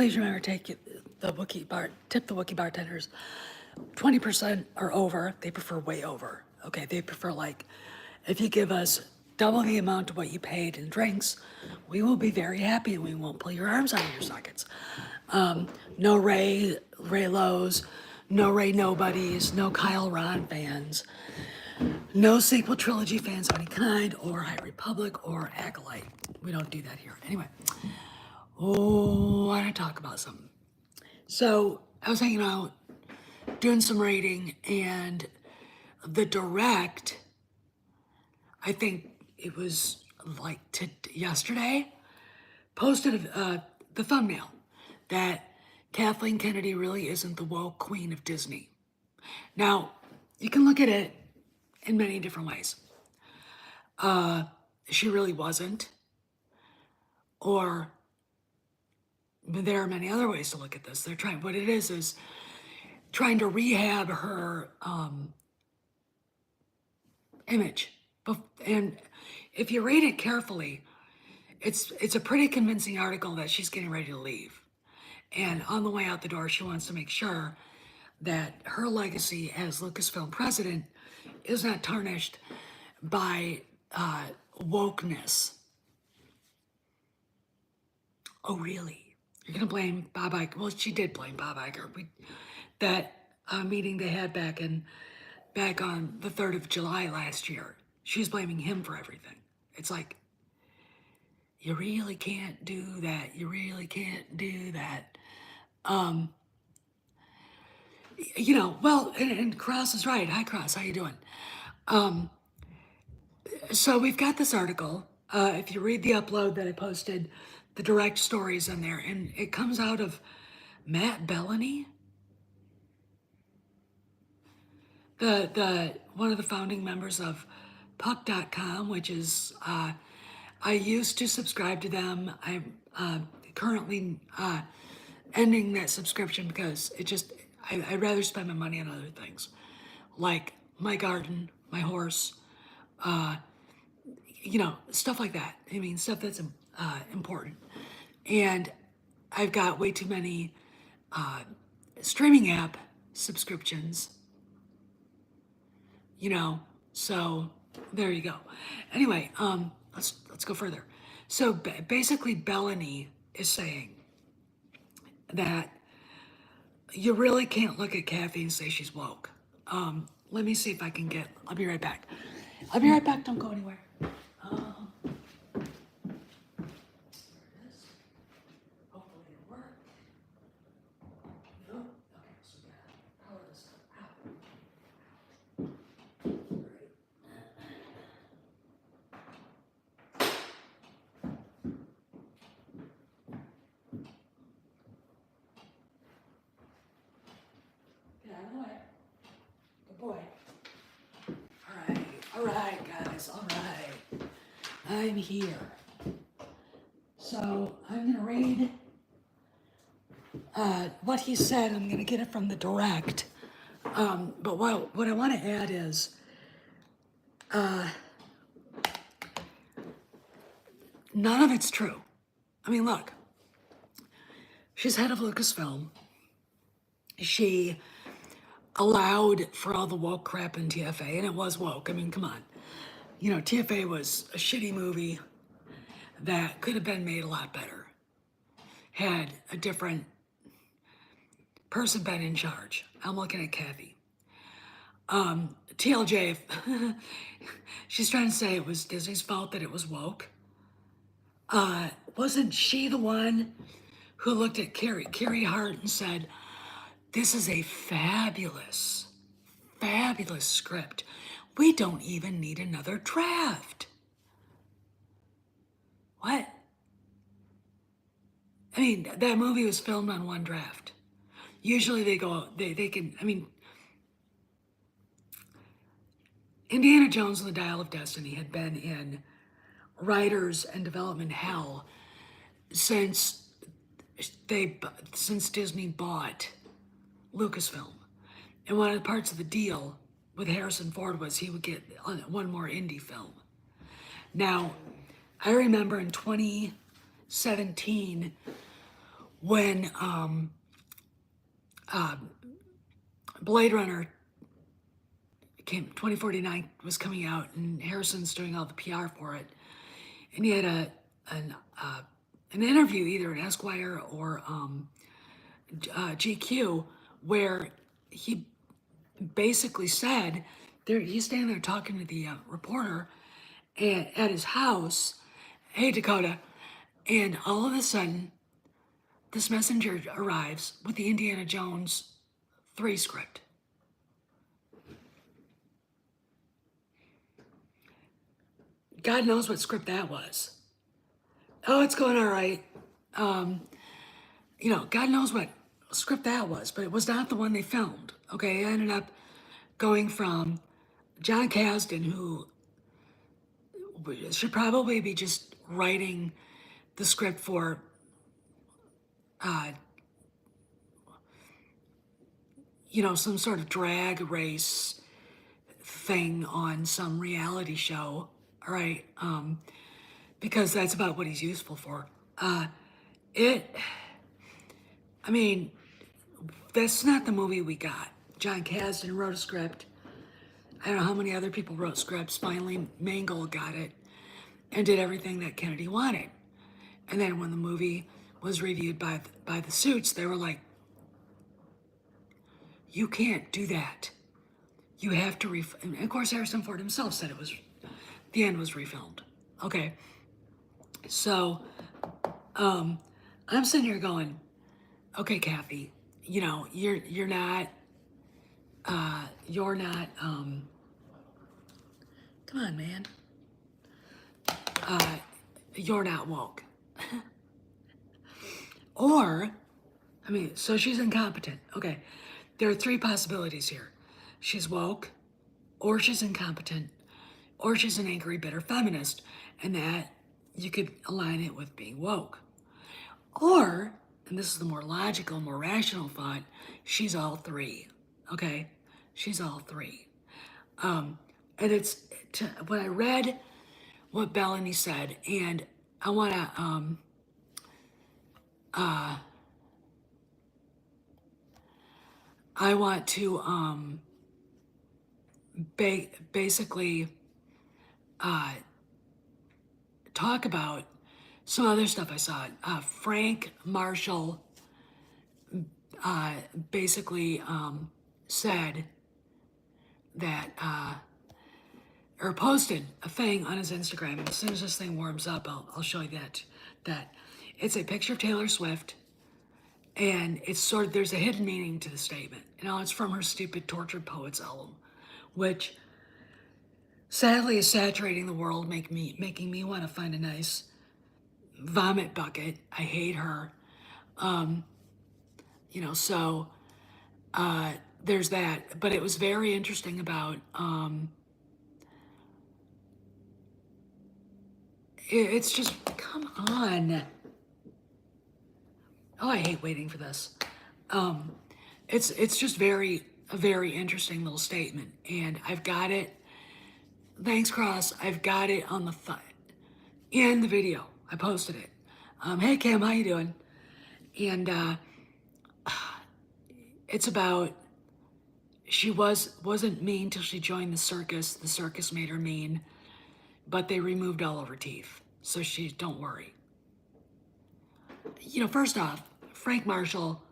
please remember tip the Wookiee bartenders 20% or over. They prefer way over. Okay, they prefer like, if you give us double the amount of what you paid in drinks, we will be very happy and we won't pull your arms out of your sockets. No Ray Lowe's, no Ray Nobodies, no Kyle Ron fans, no sequel trilogy fans of any kind, or High Republic or Acolyte. We don't do that here. Anyway, I want to talk about something. So I was hanging out, doing some rating, and the direct, I think it was like yesterday, posted the thumbnail that Kathleen Kennedy really isn't the woke queen of Disney. Now, you can look at it in many different ways. She really wasn't, or there are many other ways to look at this. What it is trying to rehab her image. And if you read it carefully, it's a pretty convincing article that she's getting ready to leave. And on the way out the door, she wants to make sure that her legacy as Lucasfilm president is not tarnished by wokeness. Oh, really? You're gonna blame Bob Iger? Well, she did blame Bob Iger. That meeting they had back on the 3rd of July last year, she's blaming him for everything. It's like, you really can't do that. You really can't do that. Well, and Cross is right. Hi, Cross. How you doing? So we've got this article. If you read the upload that I posted, the direct stories in there, and it comes out of Matt Bellany, the one of the founding members of Puck.com, which is I used to subscribe to them. I'm currently ending that subscription because I'd rather spend my money on other things, like my garden, my horse, stuff like that. I mean, stuff that's important. And I've got way too many streaming app subscriptions, so there you go. Anyway, let's go further. So basically Bellany is saying that you really can't look at Kathy and say she's woke. Let me see if I can I'll be right back. Don't go anywhere. Hopefully it'll work. No? Okay, so we gotta power this stuff out. Get out of the way. Good boy. All right, guys, all right. I'm here. So I'm gonna read what he said. I'm gonna get it from the direct. But what I wanna add is, none of it's true. I mean, look, she's head of Lucasfilm. She allowed for all the woke crap in TFA, and it was woke. I mean, come on. TFA was a shitty movie that could have been made a lot better had a different person been in charge. I'm looking at Kathy. TLJ, she's trying to say it was Disney's fault that it was woke. Wasn't she the one who looked at Carrie Hart and said, "This is a fabulous, fabulous script. We don't even need another draft." What? I mean, that movie was filmed on one draft. Usually they can, Indiana Jones and the Dial of Destiny had been in writers and development hell since Disney bought Lucasfilm. And one of the parts of the deal with Harrison Ford was he would get one more indie film. Now, I remember in 2017 when Blade Runner 2049 was coming out, and Harrison's doing all the PR for it, and he had an interview either in Esquire or GQ where he basically said, he's standing there talking to the reporter at his house, hey Dakota, and all of a sudden this messenger arrives with the Indiana Jones 3 script. God knows what script that was. Oh, it's going all right. God knows what script that was, but it was not the one they filmed. Okay, I ended up going from John Kasdan, who should probably be just writing the script for some sort of drag race thing on some reality show, all right? Because that's about what he's useful for. That's not the movie we got. John Kasdan wrote a script. I don't know how many other people wrote scripts. Finally, Mangold got it and did everything that Kennedy wanted. And then when the movie was reviewed by the Suits, they were like, you can't do that. You have to and of course, Harrison Ford himself said the end was refilmed. Okay. So, I'm sitting here going, okay, Kathy, you're not, come on, man. You're not woke. So she's incompetent. Okay. There are 3 possibilities here. She's woke, or she's incompetent, or she's an angry, bitter feminist, and that you could align it with being woke. Or, and this is the more logical, more rational thought, she's all 3. Okay? She's all 3. And when I read what Bellany said, and I want to, basically talk about some other stuff I saw. Frank Marshall basically said that, or posted a thing on his Instagram. And as soon as this thing warms up, I'll show you that. It's a picture of Taylor Swift, and it's there's a hidden meaning to the statement. It's from her stupid Tortured Poets album, which sadly is saturating the world, making me want to find a nice vomit bucket. I hate her. There's that. But it was very interesting about, it's just, come on. Oh, I hate waiting for this. It's just a very interesting little statement. And I've got it, thanks Cross, I've got it on in the video. I posted it. Hey Kim, how you doing? And it's about, she wasn't mean till she joined the circus made her mean, but they removed all of her teeth. So don't worry. First off, Frank Marshall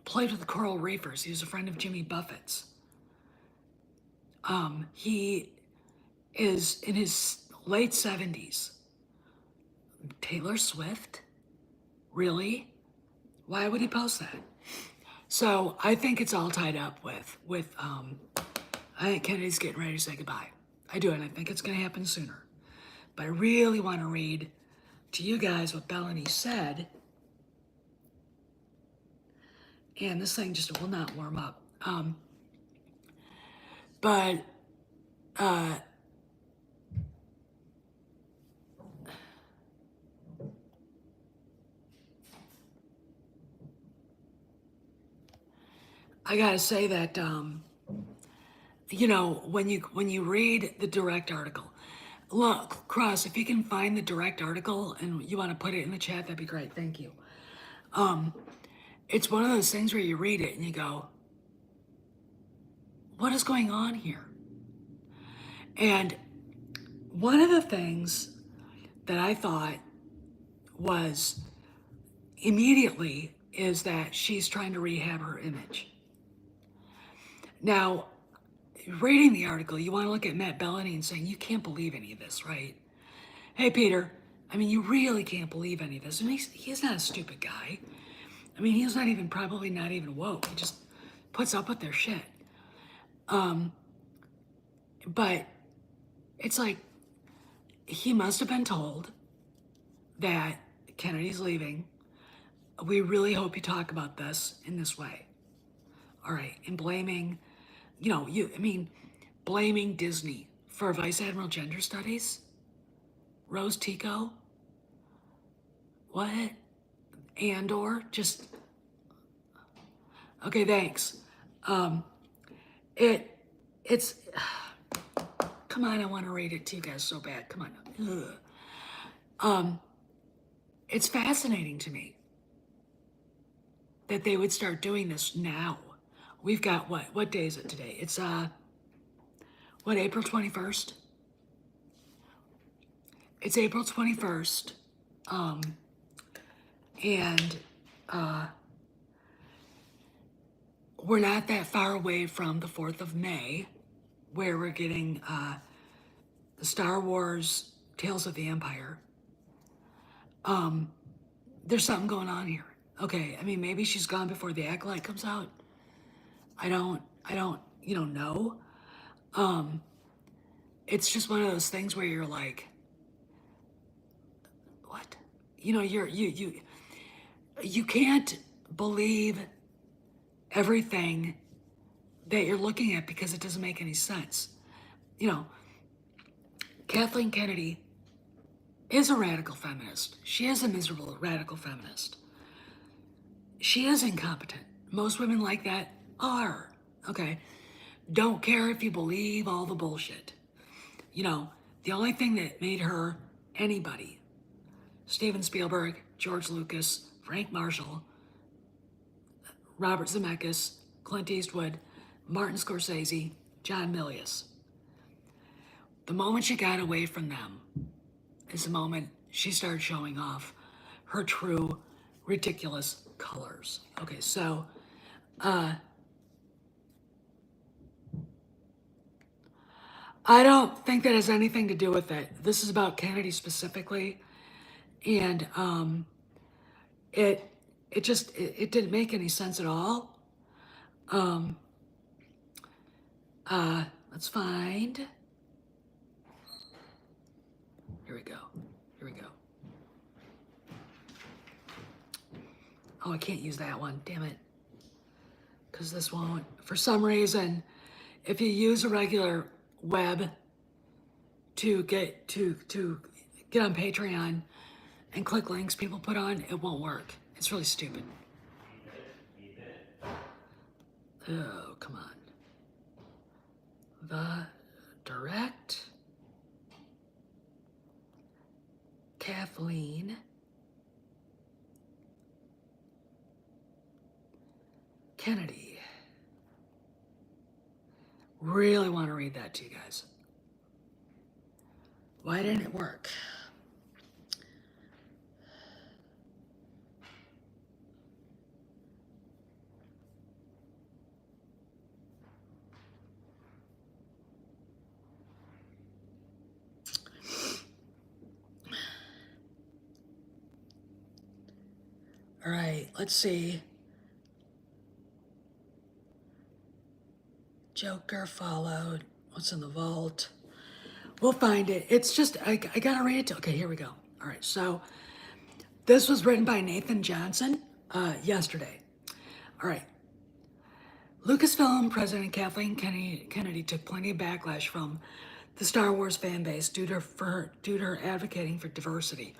played with the Coral Reefers. He was a friend of Jimmy Buffett's. He is in his late 70s. Taylor Swift? Really? Why would he post that? So I think it's all tied up with I think Kennedy's getting ready to say goodbye. I do, and I think it's going to happen sooner. But I really want to read to you guys what Bellany said. And this thing just will not warm up. I gotta say that, when you read the direct article, Look, Cross, if you can find the direct article and you want to put it in the chat, that'd be great. Thank you. It's one of those things where you read it and you go, what is going on here? And one of the things that I thought was immediately is that she's trying to rehab her image. Now, reading the article, you want to look at Matt Bellany and saying, you can't believe any of this, right? Hey, Peter, I mean, you really can't believe any of this. I mean, he's not a stupid guy. I mean, he's not even, probably not even woke. He just puts up with their shit. But it's like, he must have been told that Kennedy's leaving. We really hope you talk about this in this way. All right, and blaming, blaming Disney for Vice Admiral Gender Studies? Rose Tico? What? Andor? Just, okay, thanks. It's, come on, I want to read it to you guys so bad. Come on. Ugh. It's fascinating to me that they would start doing this now. We've got what day is it today? It's April 21st? It's April 21st. And we're not that far away from the 4th of May, where we're getting the Star Wars Tales of the Empire. There's something going on here. Okay, I mean, maybe she's gone before the Acolyte comes out. I don't, know. It's just one of those things where you're like, what? You can't believe everything that you're looking at because it doesn't make any sense. Kathleen Kennedy is a radical feminist. She is a miserable radical feminist. She is incompetent. Most women like that are, okay? Don't care if you believe all the bullshit. The only thing that made her anybody, Steven Spielberg, George Lucas, Frank Marshall, Robert Zemeckis, Clint Eastwood, Martin Scorsese, John Milius. The moment she got away from them is the moment she started showing off her true ridiculous colors. Okay, so I don't think that has anything to do with it. This is about Kennedy specifically, and it didn't make any sense at all. Let's find. Here we go. Oh, I can't use that one. Damn it. Because this won't. For some reason, if you use a regular web to get on Patreon and click links people put on, it won't work. It's really stupid. Oh, come on. The direct Kathleen Kennedy. Really want to read that to you guys. Why didn't it work? All right, let's see. Joker followed. What's in the vault? We'll find it. It's just, I gotta read it. Okay, here we go. All right, so this was written by Nathan Johnson yesterday. All right. Lucasfilm President Kathleen Kennedy took plenty of backlash from the Star Wars fan base due to her advocating for diversity.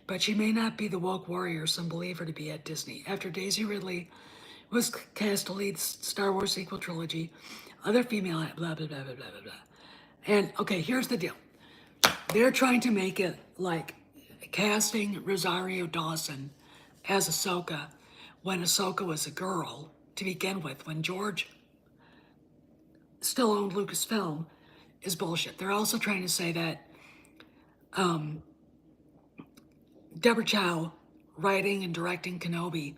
But she may not be the woke warrior some believe her to be at Disney. After Daisy Ridley was cast to lead Star Wars sequel trilogy, other female blah, blah, blah, blah, blah, blah, blah. And, okay, here's the deal. they're trying to make it like casting Rosario Dawson as Ahsoka when Ahsoka was a girl to begin with, when George still owned Lucasfilm, is bullshit. They're also trying to say that Deborah Chow writing and directing Kenobi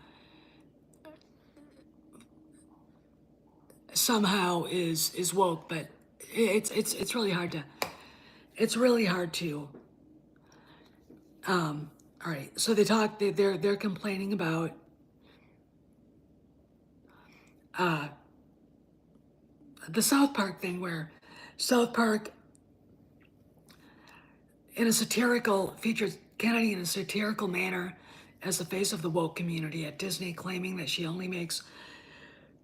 somehow is woke, but it's really hard to all right. So they're complaining about the South Park thing, where South Park features Kennedy in a satirical manner as the face of the woke community at Disney, claiming that she only makes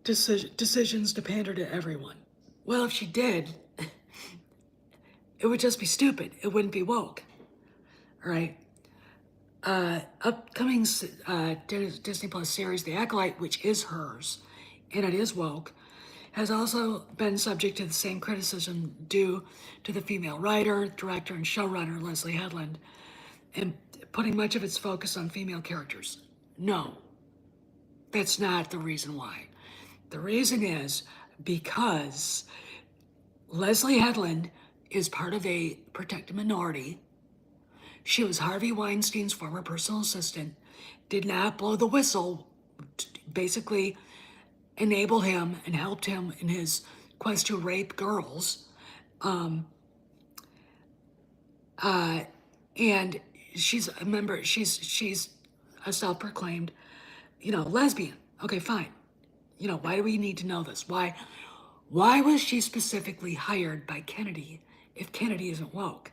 decisions to pander to everyone. Well, if she did, it would just be stupid. It wouldn't be woke. All right. Upcoming Disney Plus series, The Acolyte, which is hers, and it is woke, has also been subject to the same criticism due to the female writer, director, and showrunner, Leslie Headland, and putting much of its focus on female characters. No, that's not the reason why. The reason is because Leslie Headland is part of a protected minority. She was Harvey Weinstein's former personal assistant, did not blow the whistle, basically enabled him and helped him in his quest to rape girls. And she's a member, she's a self-proclaimed, lesbian. Okay, fine. Why do we need to know this? Why was she specifically hired by Kennedy if Kennedy isn't woke?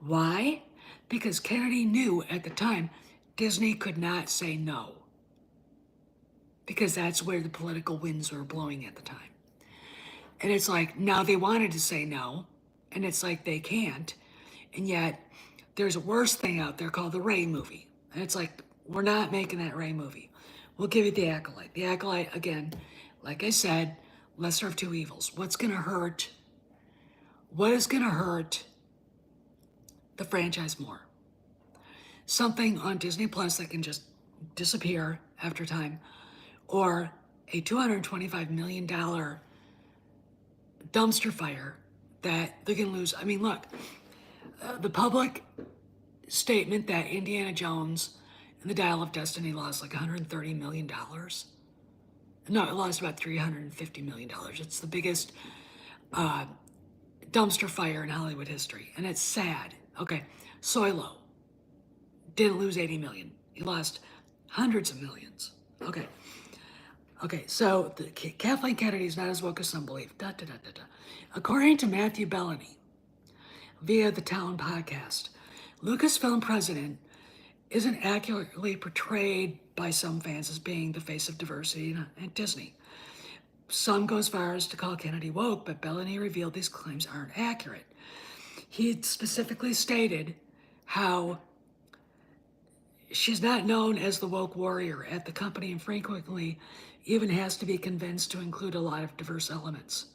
Why? Because Kennedy knew at the time Disney could not say no. Because that's where the political winds were blowing at the time. And it's like, now they wanted to say no, and it's like they can't. And yet, there's a worse thing out there called the Rey movie. And it's like, we're not making that Rey movie. We'll give you The Acolyte. The Acolyte, again, like I said, lesser of two evils. What's going to hurt? What is going to hurt the franchise more? Something on Disney Plus that can just disappear after time, or a $225 million dumpster fire that they can lose. I mean, look, the public statement that Indiana Jones and the Dial of Destiny lost like $130 million. No, it lost about $350 million. It's the biggest dumpster fire in Hollywood history, and it's sad. Okay, Soilo didn't lose 80 million. He lost hundreds of millions. Okay, so Kathleen Kennedy is not as woke as some believe. According to Matthew Bellany, via the Town podcast, Lucasfilm president isn't accurately portrayed by some fans as being the face of diversity at Disney. Some go as far as to call Kennedy woke, but Bellany revealed these claims aren't accurate. He specifically stated how she's not known as the woke warrior at the company and frequently even has to be convinced to include a lot of diverse elements.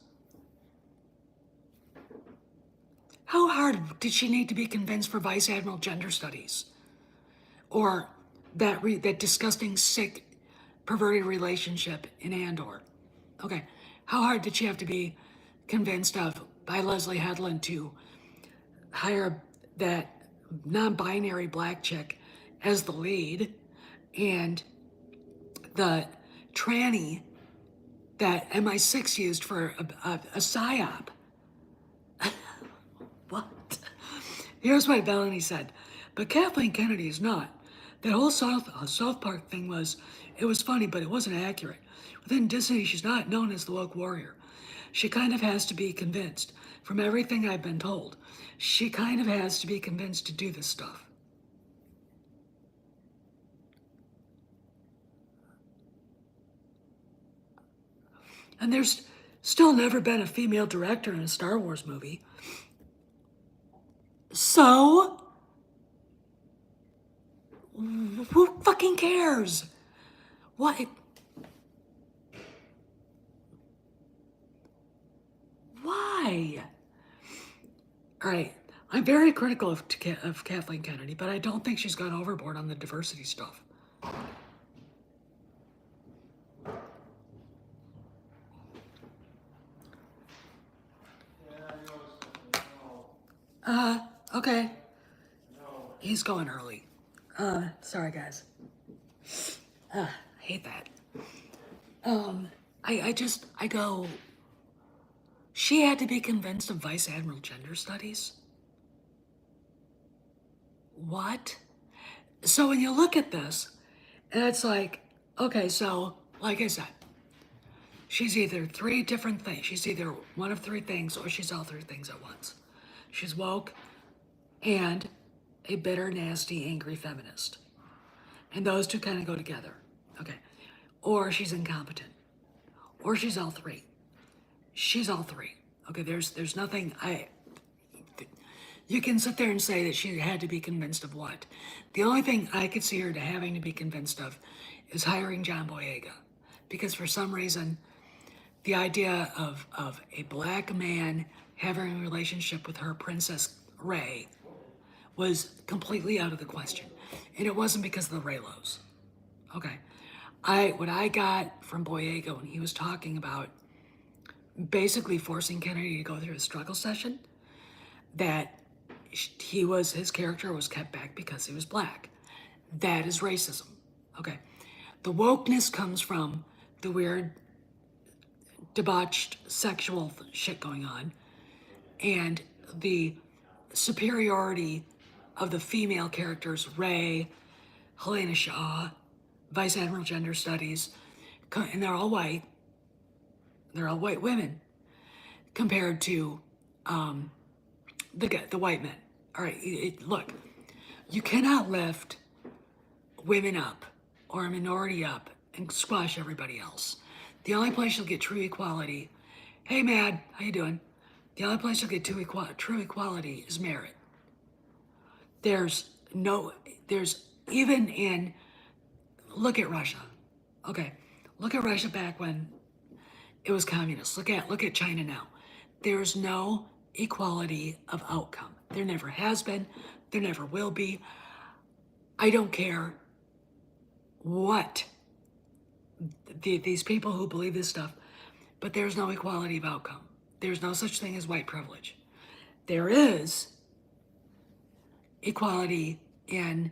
How hard did she need to be convinced for Vice Admiral gender studies? Or that disgusting, sick, perverted relationship in Andor? Okay, how hard did she have to be convinced of by Leslie Headland to hire that non-binary black chick as the lead, and the tranny that MI6 used for a psyop? What? Here's what Bellany said. But Kathleen Kennedy is not. That whole South Park thing was funny, but it wasn't accurate. Within Disney, she's not known as the woke warrior. She kind of has to be convinced. From everything I've been told, she kind of has to be convinced to do this stuff. And there's still never been a female director in a Star Wars movie. So, who fucking cares? What? Why? All right, I'm very critical of Kathleen Kennedy, but I don't think she's gone overboard on the diversity stuff. Okay. He's going early. Sorry guys. I hate that. I go, she had to be convinced of Vice Admiral gender studies? What? So when you look at this, and it's like, okay, so, like I said, she's either three different things. She's either one of three things, or she's all three things at once. She's woke and a bitter, nasty, angry feminist. And those two kind of go together. Okay. Or she's incompetent. Or she's all three. She's all three. Okay, there's nothing you can sit there and say that she had to be convinced of what. The only thing I could see her to having to be convinced of is hiring John Boyega. Because for some reason, the idea of a black man having a relationship with her Princess Ray was completely out of the question. And it wasn't because of the Raylos. Okay. What I got from Boyega when he was talking about basically forcing Kennedy to go through a struggle session, that his character was kept back because he was black. That is racism. Okay. The wokeness comes from the weird, debauched sexual shit going on, and the superiority of the female characters, Ray, Helena Shaw, Vice Admiral Gender Studies, and they're all white. They're all white women compared to the white men. All right, look, you cannot lift women up or a minority up and squash everybody else. The only place you'll get true equality, hey Mad, how you doing? The only place you'll get true equality is merit. There's even in, look at Russia. Okay, look at Russia back when it was communist. Look at China now. There's no equality of outcome. There never has been. There never will be. I don't care what these people who believe this stuff, but there's no equality of outcome. There's no such thing as white privilege. There is equality in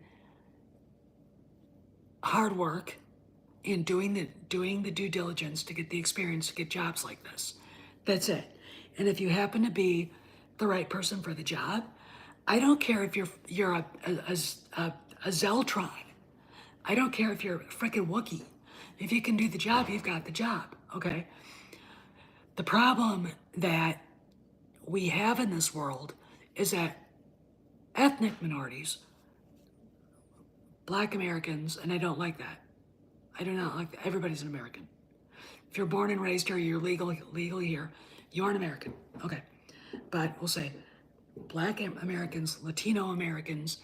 hard work, in doing the due diligence to get the experience to get jobs like this. That's it. And if you happen to be the right person for the job, I don't care if you're a Zeltron. I don't care if you're a frickin' Wookiee. If you can do the job, you've got the job, okay? The problem that we have in this world is that ethnic minorities, Black Americans, and I don't like that. I do not like that. Everybody's an American. If you're born and raised here, you're legally here, you're an American, okay? But we'll say Black Americans, Latino Americans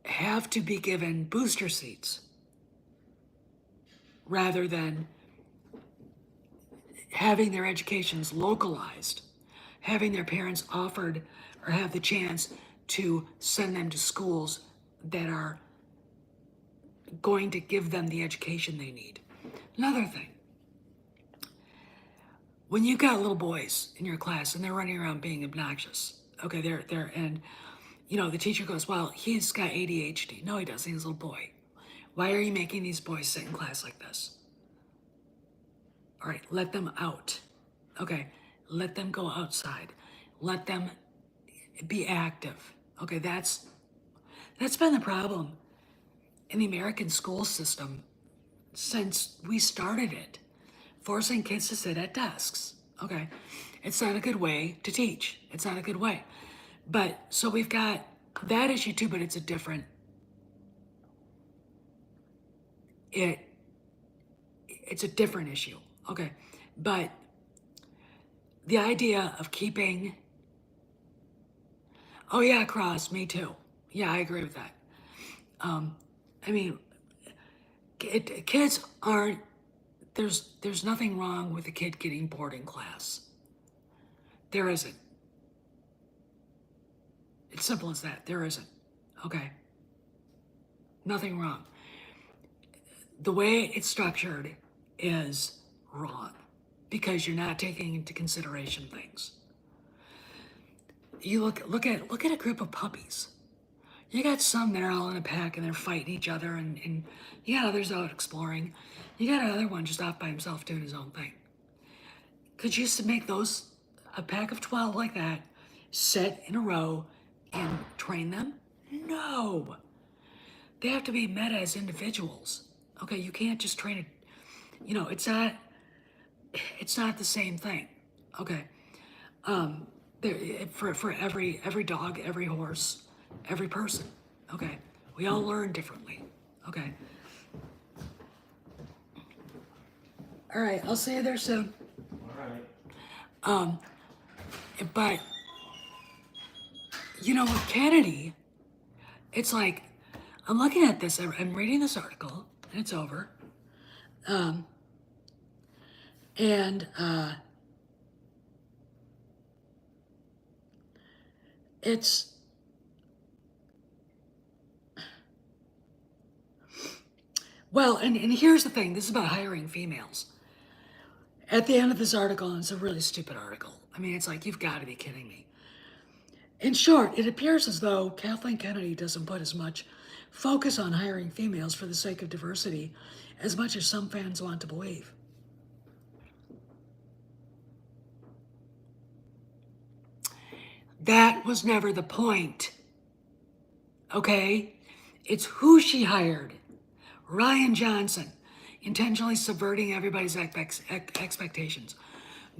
have to be given booster seats rather than having their educations localized, having their parents offered or have the chance to send them to schools that are going to give them the education they need. Another thing, when you've got little boys in your class and they're running around being obnoxious, okay, and the teacher goes, well, he's got ADHD. No, he doesn't, he's a little boy. Why are you making these boys sit in class like this? All right, let them out. Okay, let them go outside. Let them be active. Okay, that's been the problem in the American school system since we started it. Forcing kids to sit at desks. Okay, it's not a good way to teach. It's not a good way. But so we've got that issue too, but it's a different, it's a different issue. Okay, but the idea of keeping, oh yeah, Cross, me too. Yeah, I agree with that. I mean, kids aren't, there's nothing wrong with a kid getting bored in class. There isn't. It's simple as that. There isn't. Okay? Nothing wrong. The way it's structured is wrong because you're not taking into consideration things. You look at a group of puppies. You got some that are all in a pack and they're fighting each other, and you got others out exploring. You got another one just off by himself doing his own thing. Could you make those a pack of 12 like that, sit in a row and train them? No. They have to be met as individuals. Okay, you can't just train it. You know, it's not the same thing. Okay. For every dog, every horse, every person. Okay. We all learn differently. Okay. All right, I'll see you there soon. All right. But you know, with Kennedy, it's like I'm looking at this. I'm reading this article, and it's over. And it's well, and here's the thing. This is about hiring females. At the end of this article, and it's a really stupid article. I mean, it's like, you've got to be kidding me. In short, it appears as though Kathleen Kennedy doesn't put as much focus on hiring females for the sake of diversity as much as some fans want to believe. That was never the point. Okay? It's who she hired. Ryan Johnson, intentionally subverting everybody's expectations.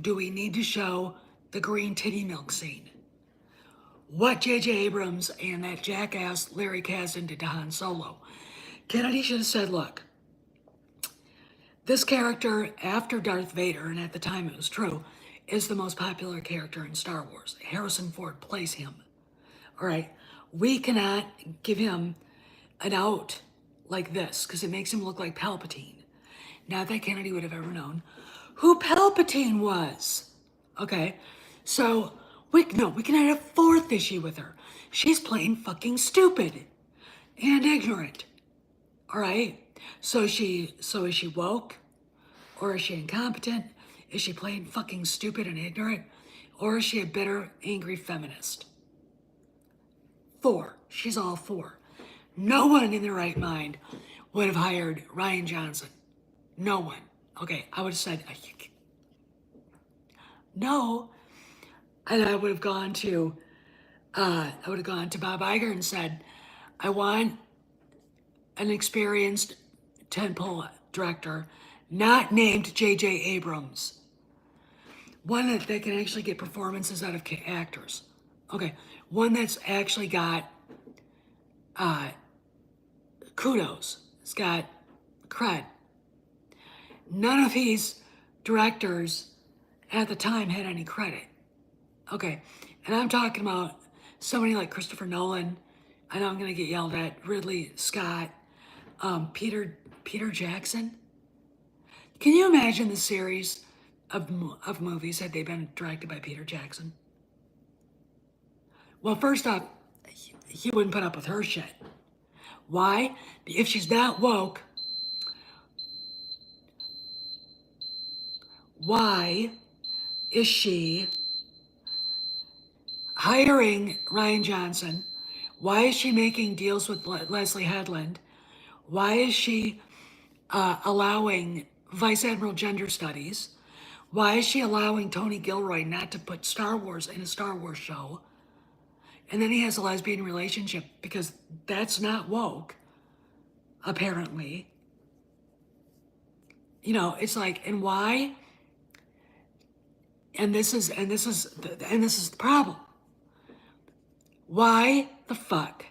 Do we need to show the green titty milk scene? What J.J. Abrams and that jackass Larry Kasdan did to Han Solo. Kennedy should have said, look, this character after Darth Vader, and at the time it was true, is the most popular character in Star Wars. Harrison Ford plays him. All right, we cannot give him an out like this because it makes him look like Palpatine. Not that Kennedy would have ever known who Palpatine was. Okay, so we can add a fourth issue with her. She's plain fucking stupid and ignorant. All right, so is she woke, or is she incompetent? Is she plain fucking stupid and ignorant, or is she a bitter, angry feminist? 4. She's all 4. No one in their right mind would have hired Ryan Johnson. No one. Okay, I would have said, no. And I would have gone to Bob Iger and said, I want an experienced tentpole director, not named J.J. Abrams. One that can actually get performances out of actors. Okay, one that's actually got kudos. It's got cred. None of these directors at the time had any credit. Okay, and I'm talking about somebody like Christopher Nolan. I know I'm gonna get yelled at. Ridley Scott, Peter Jackson. Can you imagine the series of movies had they been directed by Peter Jackson? Well, first off, he wouldn't put up with her shit. Why? If she's not woke, why is she hiring Ryan Johnson? Why is she making deals with Leslie Headland? Why is she allowing Vice Admiral Gender Studies? Why is she allowing Tony Gilroy not to put Star Wars in a Star Wars show? And then he has a lesbian relationship because that's not woke, apparently. You know, it's like, and why? And this is the problem. Why the fuck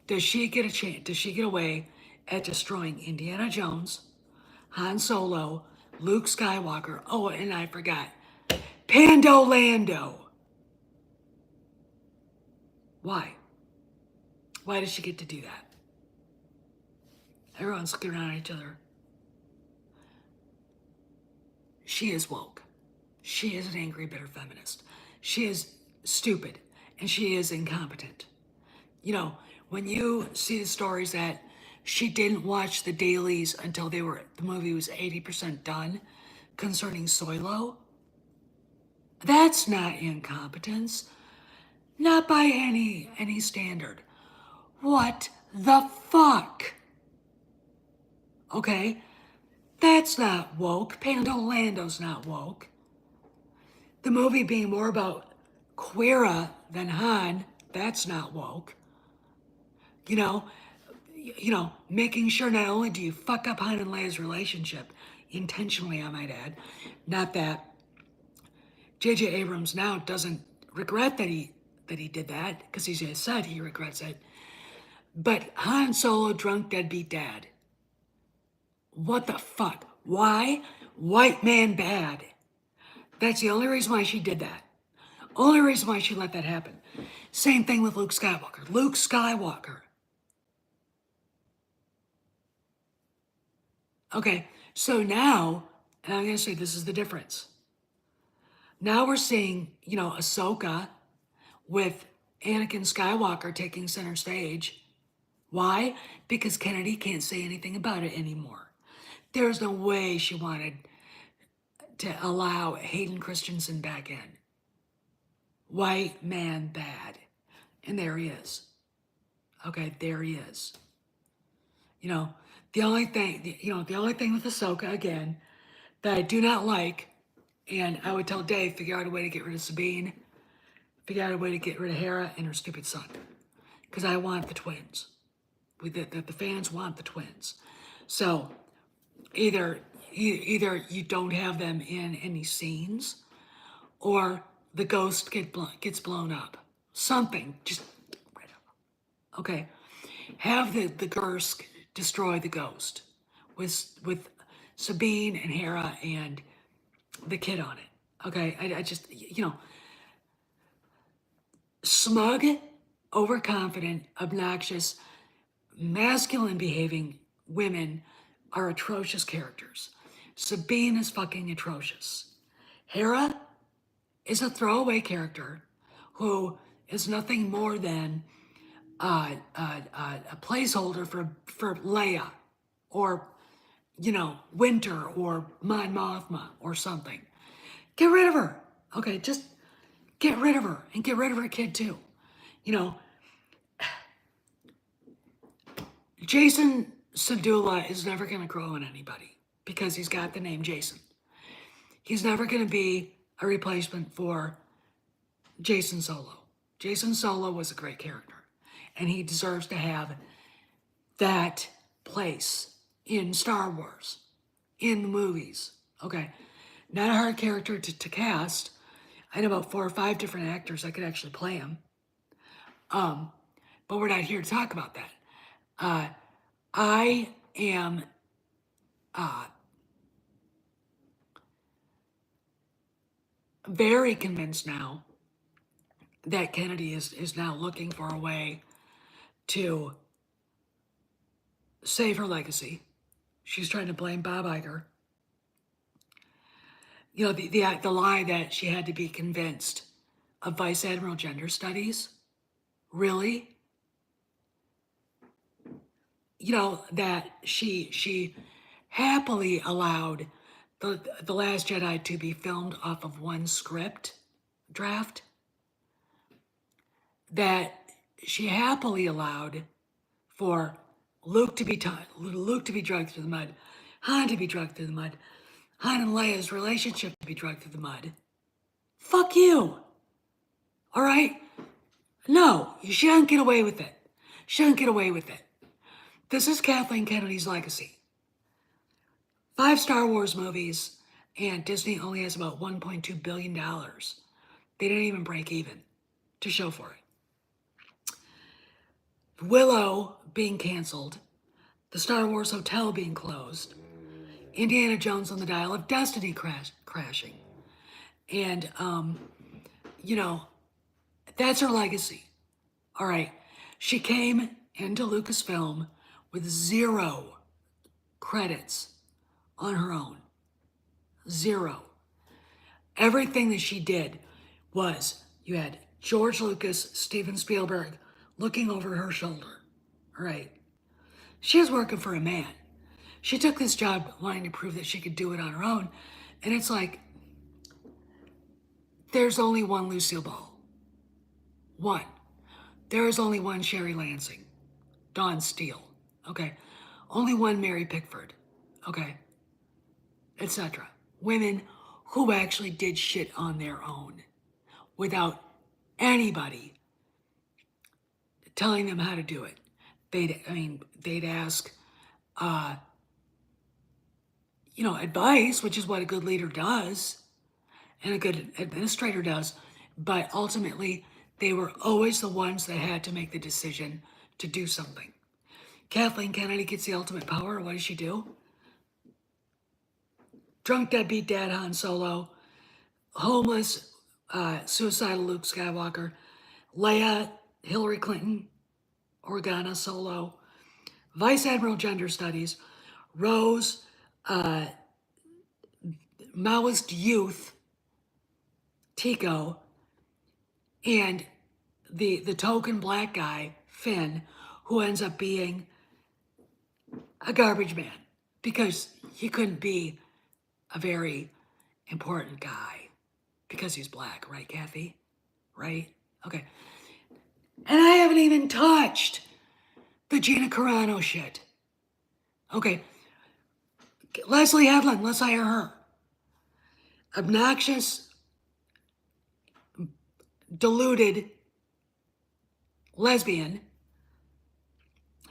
does she get a chance? Does she get away at destroying Indiana Jones, Han Solo, Luke Skywalker? Oh, and I forgot, Pando Lando. Why? Why does she get to do that? Everyone's looking around at each other. She is woke. She is an angry, bitter feminist. She is stupid and she is incompetent. You know, when you see the stories that she didn't watch the dailies until the movie was 80% done concerning Soilo, that's not incompetence. Not by any standard. What the fuck? Okay? That's not woke. Pando Lando's not woke. The movie being more about Queera than Han, that's not woke. You know, making sure not only do you fuck up Han and Leia's relationship, intentionally I might add, not that J.J. Abrams now doesn't regret that he did that, because he just said he regrets it. But Han Solo drunk deadbeat dad. What the fuck? Why? White man bad. That's the only reason why she did that. Only reason why she let that happen. Same thing with Luke Skywalker. Luke Skywalker. Okay, so now, and I'm gonna say this is the difference. Now we're seeing, Ahsoka with Anakin Skywalker taking center stage. Why? Because Kennedy can't say anything about it anymore. There's no way she wanted to allow Hayden Christensen back in. White man bad. And there he is. Okay, there he is. The only thing with Ahsoka, again, that I do not like, and I would tell Dave, figure out a way to get rid of Sabine, figure out a way to get rid of Hera and her stupid son. Because I want the twins. The fans want the twins. So either you don't have them in any scenes, or the ghost gets blown up. Something, just okay. Have the Gursk destroy the ghost with Sabine and Hera and the kid on it. Okay, I just smug, overconfident, obnoxious, masculine behaving women are atrocious characters. Sabine is fucking atrocious. Hera is a throwaway character who is nothing more than a placeholder for Leia, or Winter, or Mon Mothma, or something. Get rid of her. Okay, just get rid of her, and get rid of her kid too. Jason Sadula is never going to grow on anybody because he's got the name Jason. He's never going to be a replacement for Jason Solo. Jason Solo was a great character, and he deserves to have that place in Star Wars, in the movies. Okay, not a hard character to cast. I know about 4 or 5 different actors that could actually play him. But we're not here to talk about that. I am very convinced now that Kennedy is now looking for a way to save her legacy. She's trying to blame Bob Iger. The lie that she had to be convinced of Vice Admiral gender studies. Really? That she happily allowed the Last Jedi to be filmed off of one script draft. That she happily allowed for Luke to be drugged through the mud, Han to be drugged through the mud, Han and Leia's relationship to be drugged through the mud. Fuck you. All right? No, you shouldn't get away with it. Shouldn't get away with it. This is Kathleen Kennedy's legacy. 5 Star Wars movies, and Disney only has about $1.2 billion. They didn't even break even to show for it. Willow being canceled, the Star Wars Hotel being closed, Indiana Jones on the Dial of Destiny crashing. And, that's her legacy. All right. She came into Lucasfilm with 0 credits on her own. 0. Everything that she did was, you had George Lucas, Steven Spielberg looking over her shoulder, right? She was working for a man. She took this job wanting to prove that she could do it on her own. And it's like, there's only one Lucille Ball. One. There is only one Sherry Lansing. Dawn Steele. Okay. Only one Mary Pickford. Okay. Etc. Women who actually did shit on their own without anybody telling them how to do it. They'd ask, advice, which is what a good leader does and a good administrator does. But ultimately, they were always the ones that had to make the decision to do something. Kathleen Kennedy gets the ultimate power. What does she do? Drunk deadbeat dad Han Solo, homeless, suicidal Luke Skywalker, Leia, Hillary Clinton, Organa Solo, Vice Admiral Gender Studies, Rose, Maoist Youth, Tico, and the token black guy, Finn, who ends up being a garbage man because he couldn't be a very important guy because he's black, right, Kathy? Right? Okay. And I haven't even touched the Gina Carano shit. Okay. Leslie Headland, let's hire her. Obnoxious, deluded lesbian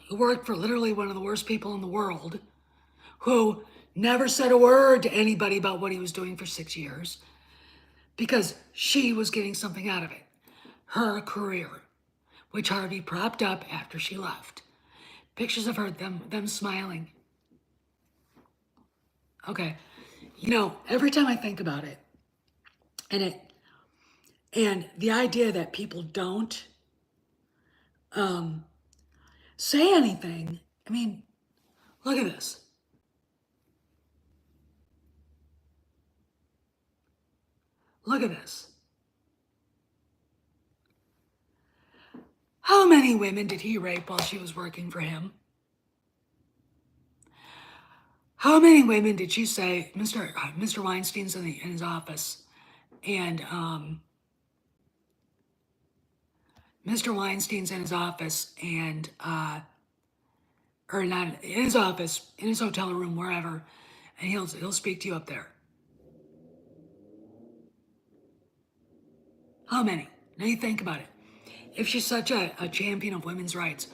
who worked for literally one of the worst people in the world, who never said a word to anybody about what he was doing for 6 years because she was getting something out of it. Her career, which Harvey propped up after she left. Pictures of her, them smiling. Okay. Every time I think about it, and the idea that people don't say anything, look at this. Look at this. How many women did he rape while she was working for him? How many women did she say, Mr. Weinstein's in his office, and Mr. Weinstein's in his office, and or not in his office, in his hotel room, wherever, and he'll speak to you up there. How many? Now you think about it. If she's such a champion of women's rights,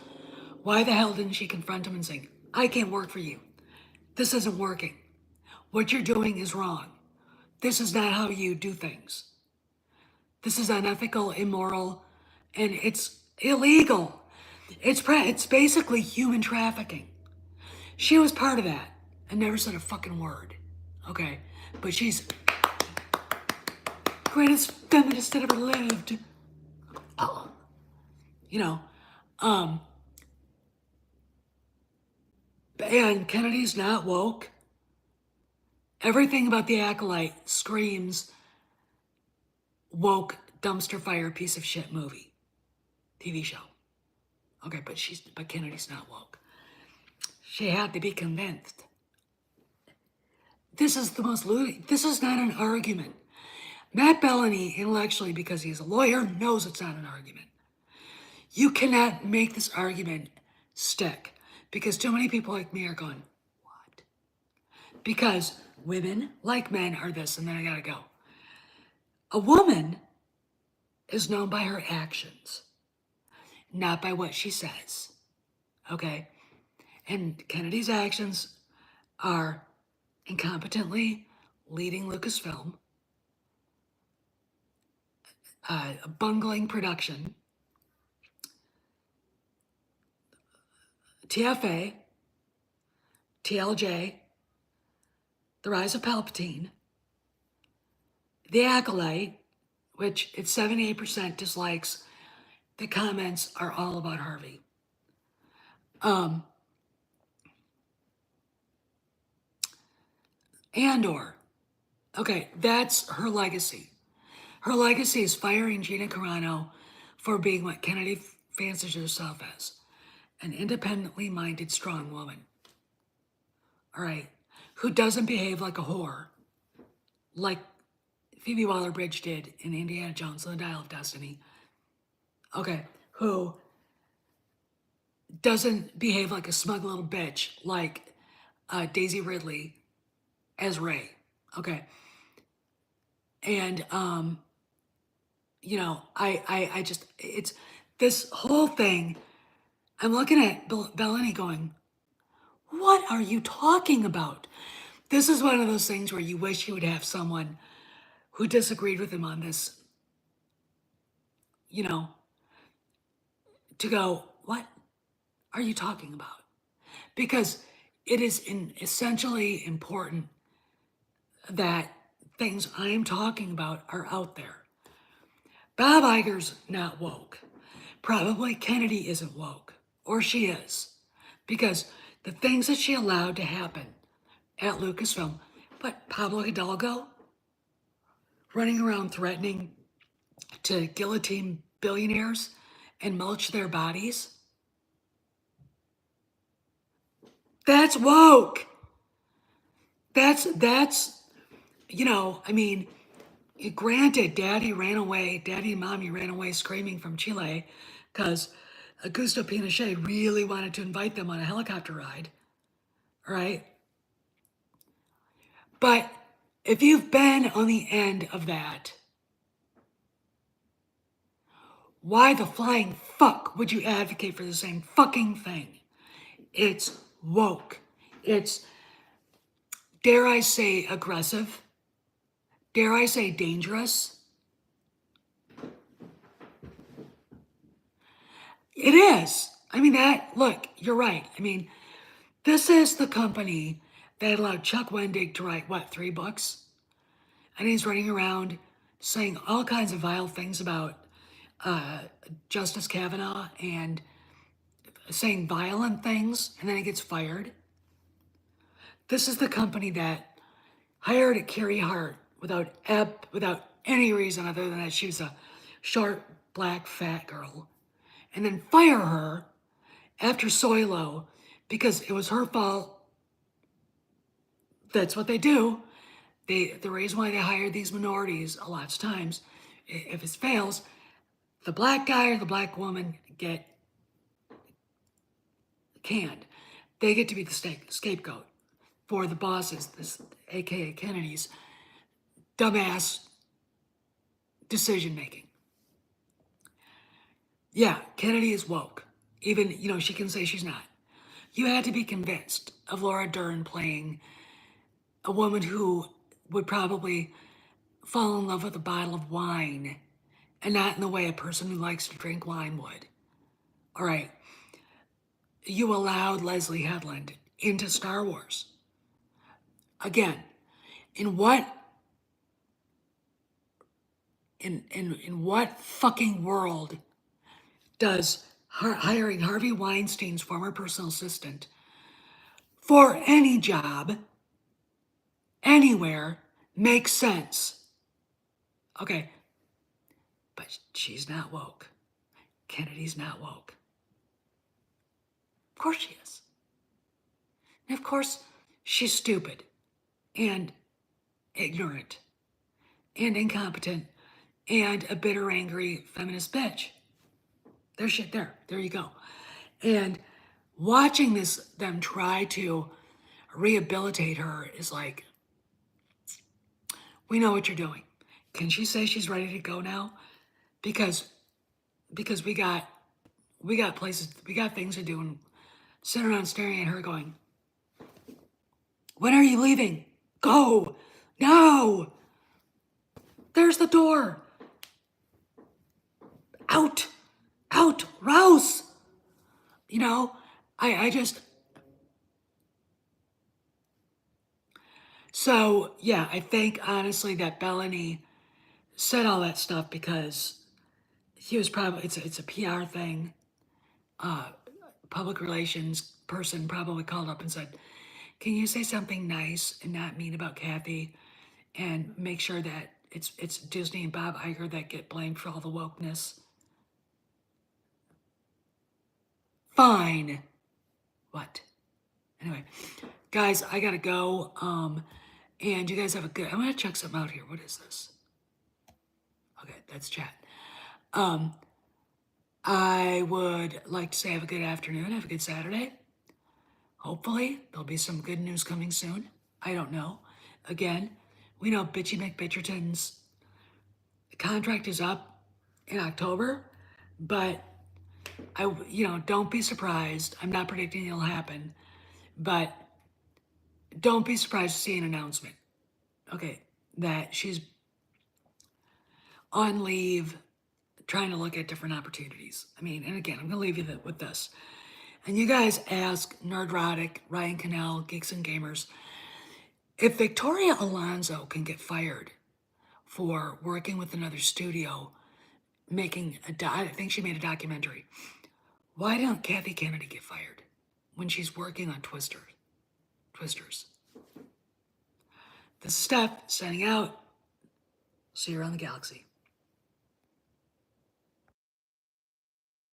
why the hell didn't she confront him and say, I can't work for you. This isn't working. What you're doing is wrong. This is not how you do things. This is unethical, immoral, and it's illegal. It's basically human trafficking. She was part of that and never said a fucking word. Okay? But she's greatest feminist that ever lived. Oh. And Kennedy's not woke. Everything about the Acolyte screams woke dumpster fire piece of shit movie, TV show. Okay, but Kennedy's not woke. She had to be convinced. This is not an argument. Matt Bellany, intellectually, because he's a lawyer, knows it's not an argument. You cannot make this argument stick because too many people like me are going, what? Because women, like men, are this, and then I gotta go. A woman is known by her actions, not by what she says. Okay? And Kennedy's actions are incompetently leading Lucasfilm, a bungling production, TFA, TLJ, The Rise of Palpatine, The Acolyte, which it's 78% dislikes. The comments are all about Harvey. Andor. Okay, that's her legacy. Her legacy is firing Gina Carano for being what Kennedy fancies herself as, an independently minded, strong woman. All right, who doesn't behave like a whore, like Phoebe Waller-Bridge did in Indiana Jones and the Dial of Destiny. Okay, who doesn't behave like a smug little bitch like Daisy Ridley as Ray. Okay, and I just it's this whole thing. I'm looking at Bellini going, what are you talking about? This is one of those things where you wish you would have someone who disagreed with him on this, you know, to go, what are you talking about? Because it is essentially important that things I am talking about are out there. Bob Iger's not woke. Probably Kennedy isn't woke, or she is, because the things that she allowed to happen at Lucasfilm, but Pablo Hidalgo running around threatening to guillotine billionaires and mulch their bodies, that's woke. That's I mean, granted, daddy and mommy ran away screaming from Chile because Augusto Pinochet really wanted to invite them on a helicopter ride, right? But if you've been on the end of that, why the flying fuck would you advocate for the same fucking thing? It's woke. It's, dare I say, aggressive. Dare I say, dangerous. It is. I mean, look, you're right. I mean, this is the company that allowed Chuck Wendig to write, what, 3 books? And he's running around saying all kinds of vile things about Justice Kavanaugh and saying violent things, and then he gets fired. This is the company that hired Carrie Hart without any reason other than that she was a short, black, fat girl, and then fire her after Soilo because it was her fault. That's what they do. The reason why they hire these minorities a lot of times, if it fails, the black guy or the black woman get canned. They get to be the scapegoat for the bosses, this aka Kennedy's dumbass decision making. Yeah, Kennedy is woke. Even, she can say she's not. You had to be convinced of Laura Dern playing a woman who would probably fall in love with a bottle of wine and not in the way a person who likes to drink wine would. All right. You allowed Leslie Headland into Star Wars. Again, in what fucking world does hiring Harvey Weinstein's former personal assistant for any job anywhere make sense? Okay, but she's not woke. Kennedy's not woke. Of course she is. And of course she's stupid and ignorant and incompetent and a bitter, angry feminist bitch. There's shit there. There you go. And watching them try to rehabilitate her is like, we know what you're doing. Can she say she's ready to go now? Because we got places, we got things to do, and sitting around staring at her going, when are you leaving? Go! No! There's the door! Out! Out! Rouse! I just... So, yeah, I think, honestly, that Bellini said all that stuff because he was probably, it's a PR thing. Public relations person probably called up and said, can you say something nice and not mean about Kathy and make sure that it's Disney and Bob Iger that get blamed for all the wokeness. Fine. What? Anyway, guys, I gotta go. And you guys have a good. I'm gonna check something out here. What is this? Okay, that's chat. I would like to say have a good afternoon. Have a good Saturday. Hopefully, there'll be some good news coming soon. I don't know. Again, we know Bitchy McBitcherton's contract is up in October, but don't be surprised. I'm not predicting it'll happen, but don't be surprised to see an announcement. Okay, that she's on leave, trying to look at different opportunities. I mean, and again, I'm gonna leave you with this. And you guys ask Nerdrotic, Ryan Cannell, Geeks and Gamers, if Victoria Alonso can get fired for working with another studio, I think she made a documentary. Why don't Kathy Kennedy get fired when she's working on Twisters? This is Steph, signing out. See you around the galaxy.